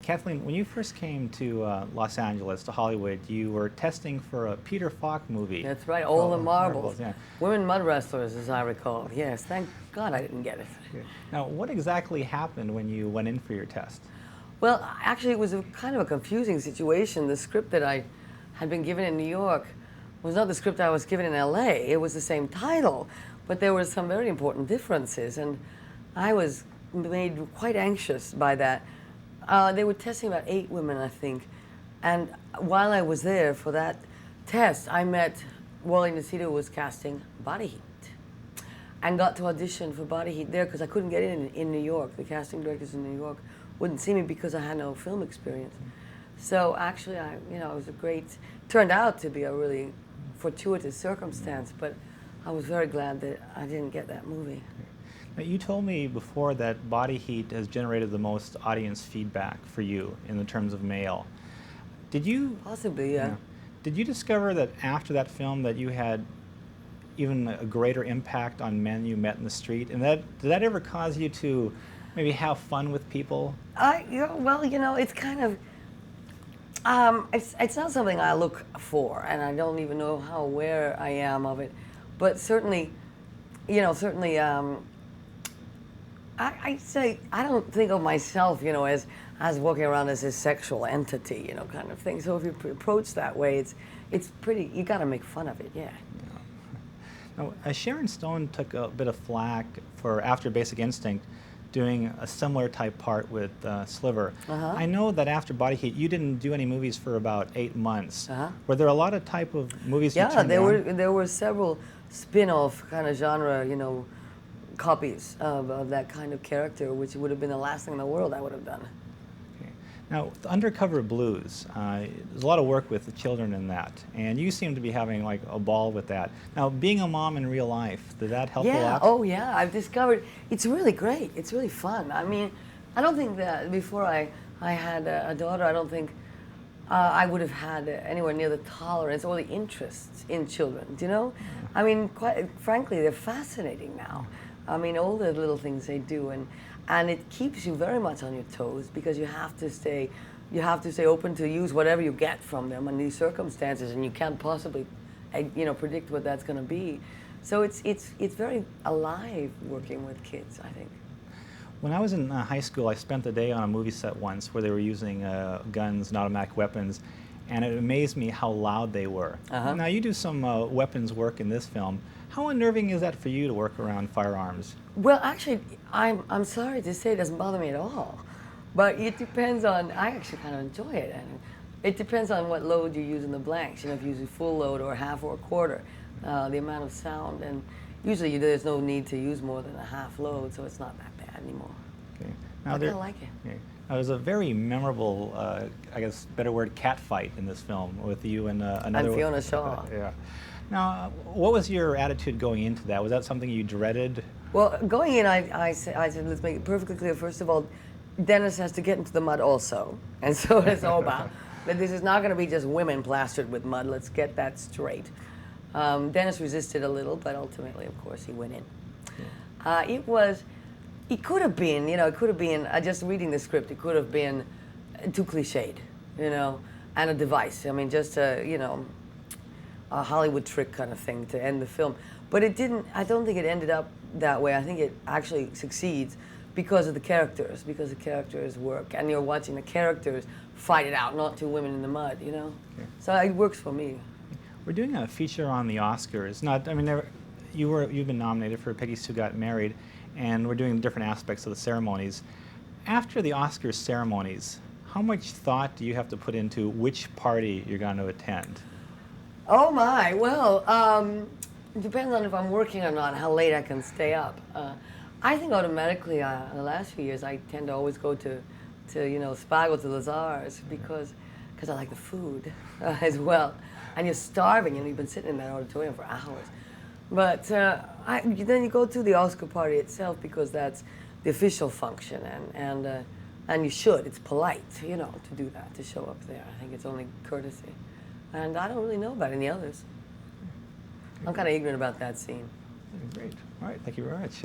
Kathleen, when you first came to Los Angeles, to Hollywood, you were testing for a Peter Falk movie. That's right, All the Marbles. Yeah. Women mud wrestlers, as I recall. Yes, thank God I didn't get it. Yeah. Now, what exactly happened when you went in for your test? Well, actually, it was a kind of a confusing situation. The script that I had been given in New York was not the script I was given in LA. It was the same title, but there were some very important differences, and I was made quite anxious by that. They were testing about 8 women, I think, and while I was there for that test, I met Wally Nacito, who was casting Body Heat, and got to audition for Body Heat there because I couldn't get in New York. The casting directors in New York wouldn't see me because I had no film experience. So actually, it was a great, turned out to be a really fortuitous circumstance, but I was very glad that I didn't get that movie. Now, you told me before that Body Heat has generated the most audience feedback for you in the terms of male. Did you... Possibly, yeah. Did you discover that after that film that you had even a greater impact on men you met in the street? And did that ever cause you to maybe have fun with people? Well, it's kind of, it's not something I look for, and I don't even know how aware I am of it. But certainly, I say I don't think of myself, as walking around as a sexual entity, kind of thing. So if you approach that way, it's pretty. You got to make fun of it, yeah. Now, Sharon Stone took a bit of flack for After Basic Instinct, doing a similar type part with Sliver. I know that after Body Heat, you didn't do any movies for about 8 months. Were there a lot of type of movies you turned down? There were several spin-off kind of genre, copies of that kind of character, which would have been the last thing in the world I would have done. Okay. Now, with Undercover Blues, there's a lot of work with the children in that, and you seem to be having like a ball with that. Now, being a mom in real life, did that help a lot? Oh yeah, I've discovered it's really great. It's really fun. I mean, I don't think that before I had a daughter, I don't think I would have had anywhere near the tolerance or the interest in children, I mean, quite frankly, they're fascinating now. I mean, all the little things they do, and it keeps you very much on your toes because you have to stay open to use whatever you get from them in these circumstances, and you can't possibly, predict what that's going to be. So it's very alive working with kids, I think. When I was in high school, I spent the day on a movie set once where they were using guns and automatic weapons, and it amazed me how loud they were. Now, you do some weapons work in this film. How unnerving is that for you to work around firearms? Well, actually, I'm sorry to say it doesn't bother me at all. But it depends on, I actually kind of enjoy it. And it depends on what load you use in the blanks. If you use a full load or a half or a quarter, the amount of sound. And usually there's no need to use more than a half load, so it's not that bad anymore. Okay. Now, I kind of like it. Okay. Now, there's a very memorable, I guess, better word, cat fight in this film with you and another... And Fiona Shaw. Yeah. Now, what was your attitude going into that? Was that something you dreaded? Well, going in, I said, let's make it perfectly clear. First of all, Dennis has to get into the mud also, and so it's all about. But this is not going to be just women plastered with mud. Let's get that straight. Dennis resisted a little, but ultimately, of course, he went in. Yeah. It could have been, just reading the script, it could have been too cliched, and a device. I mean, just a Hollywood trick kind of thing to end the film. But it didn't, I don't think it ended up that way. I think it actually succeeds because of the characters work. And you're watching the characters fight it out, not two women in the mud, Okay. So it works for me. We're doing a feature on the Oscars. You've been nominated for Peggy Sue Got Married, and we're doing different aspects of the ceremonies. After the Oscars ceremonies, how much thought do you have to put into which party you're going to attend? Oh my, well, it depends on if I'm working or not, how late I can stay up. I think automatically, the last few years, I tend to always go to Spago to Lazar's because I like the food as well. And you're starving, you've been sitting in that auditorium for hours. But then you go to the Oscar party itself because that's the official function, and you should. It's polite, to do that, to show up there. I think it's only courtesy. And I don't really know about any others. I'm kind of ignorant about that scene. Great. All right. Thank you very much.